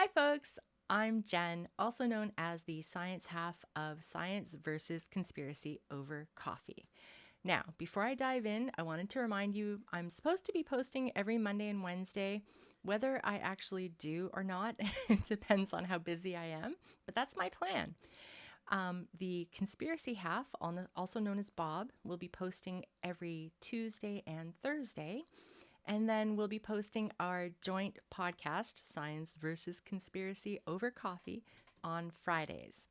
Hi, folks. I'm Jen, also known as the science half of Science versus Conspiracy over Coffee. Now, before I dive in, I wanted to remind you I'm supposed to be posting every Monday and Wednesday. Whether I actually do or not, it depends on how busy I am, but that's my plan. The conspiracy half, also known as Bob, will be posting every Tuesday and Thursday. And then we'll be posting our joint podcast, Science versus Conspiracy over Coffee, on Fridays.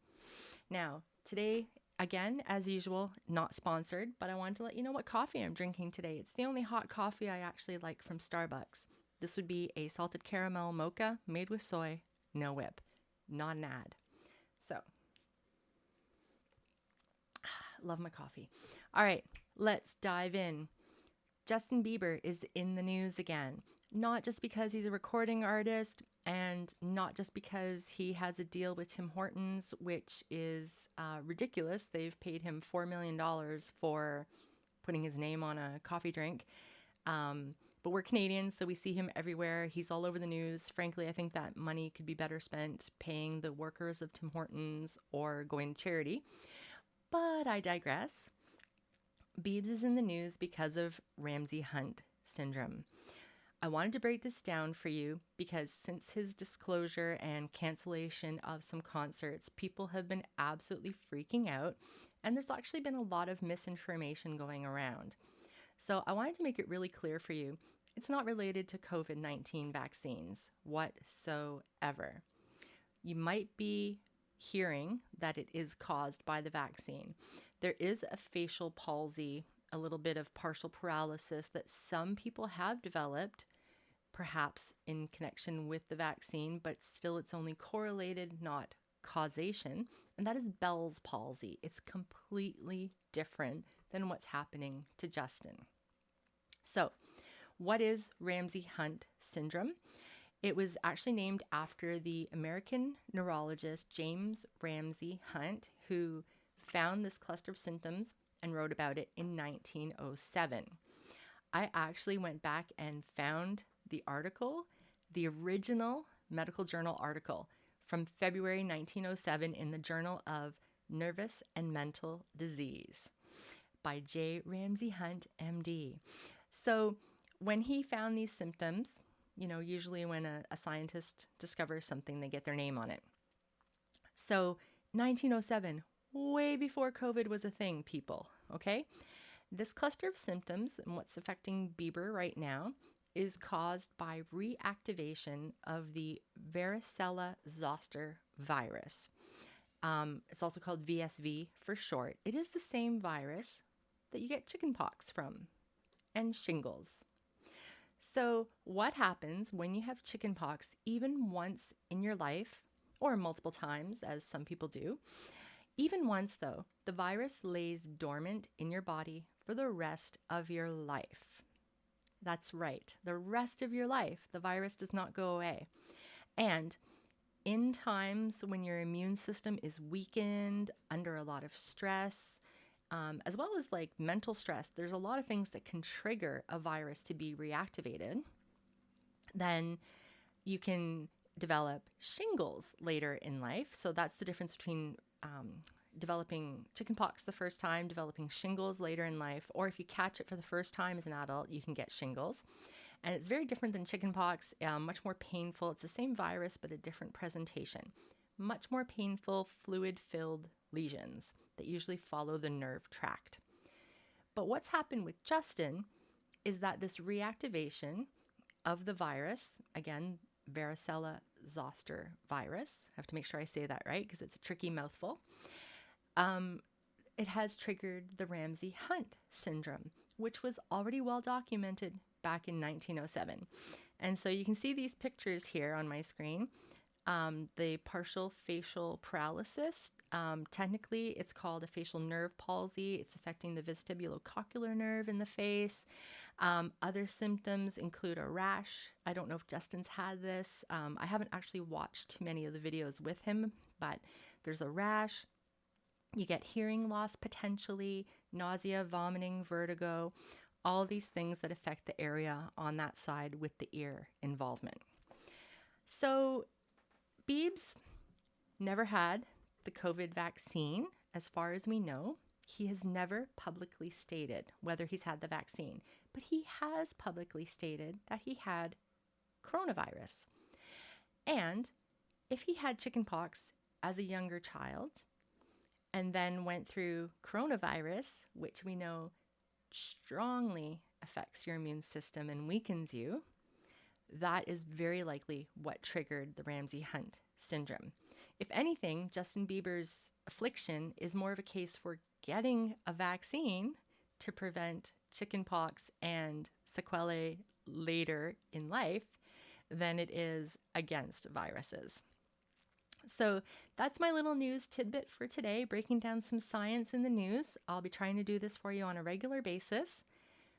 Now, today, again, as usual, not sponsored, but I wanted to let you know what coffee I'm drinking today. It's the only hot coffee I actually like from Starbucks. This would be a salted caramel mocha made with soy, no whip, not an ad. So, love my coffee. All right, let's dive in. Justin Bieber is in the news again, not just because he's a recording artist and not just because he has a deal with Tim Hortons, which is ridiculous. They've paid him $4 million for putting his name on a coffee drink. But we're Canadians, so we see him everywhere. He's all over the news. Frankly, I think that money could be better spent paying the workers of Tim Hortons or going to charity. But I digress. Biebs is in the news because of Ramsay Hunt syndrome. I wanted to break this down for you because since his disclosure and cancellation of some concerts, people have been absolutely freaking out, and there's actually been a lot of misinformation going around. So I wanted to make it really clear for you. It's not related to COVID-19 vaccines whatsoever. You might be hearing that it is caused by the vaccine. There is a facial palsy, a little bit of partial paralysis that some people have developed, perhaps in connection with the vaccine, but still it's only correlated, not causation. And that is Bell's palsy. It's completely different than what's happening to Justin. So, what is Ramsay Hunt syndrome? It was actually named after the American neurologist James Ramsay Hunt, who found this cluster of symptoms and wrote about it in 1907. I actually went back and found the article, the original medical journal article from February 1907 in the Journal of Nervous and Mental Disease by J. Ramsay Hunt, MD. So when he found these symptoms, usually when a scientist discovers something, they get their name on it. So 1907, way before COVID was a thing, people, okay? This cluster of symptoms and what's affecting Bieber right now is caused by reactivation of the varicella zoster virus. It's also called VSV for short. It is the same virus that you get chickenpox from and shingles. So, what happens when you have chickenpox even once in your life, or multiple times, as some people do? Even once, though, the virus lays dormant in your body for the rest of your life. That's right, the rest of your life. The virus does not go away. And in times when your immune system is weakened, under a lot of stress, as well as like mental stress, there's a lot of things that can trigger a virus to be reactivated. Then you can develop shingles later in life. So that's the difference between developing chickenpox the first time, developing shingles later in life, or if you catch it for the first time as an adult, you can get shingles. And it's very different than chickenpox, much more painful. It's the same virus, but a different presentation. Much more painful, fluid-filled lesions that usually follow the nerve tract. But what's happened with Justin is that this reactivation of the virus, again, varicella zoster virus, I have to make sure I say that right because it's a tricky mouthful, it has triggered the Ramsay Hunt syndrome, which was already well documented back in 1907. And so you can see these pictures here on my screen. The partial facial paralysis, technically it's called a facial nerve palsy. It's affecting the vestibulocochlear nerve in the face. Other symptoms include a rash. I don't know if Justin's had this. I haven't actually watched many of the videos with him, but there's a rash. You get hearing loss potentially, nausea, vomiting, vertigo, all these things that affect the area on that side with the ear involvement. So Biebs never had the COVID vaccine, as far as we know. He has never publicly stated whether he's had the vaccine, but he has publicly stated that he had coronavirus. And if he had chickenpox as a younger child and then went through coronavirus, which we know strongly affects your immune system and weakens you, that is very likely what triggered the Ramsay Hunt syndrome. If anything, Justin Bieber's affliction is more of a case for getting a vaccine to prevent chickenpox and sequelae later in life than it is against viruses. So that's my little news tidbit for today, breaking down some science in the news. I'll be trying to do this for you on a regular basis.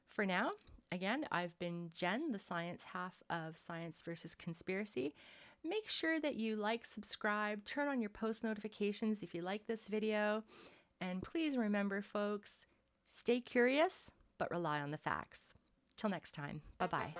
For now, again, I've been Jen, the science half of Science versus Conspiracy. Make sure that you like, subscribe, turn on your post notifications if you like this video. And please remember, folks, stay curious, but rely on the facts. Till next time, bye-bye.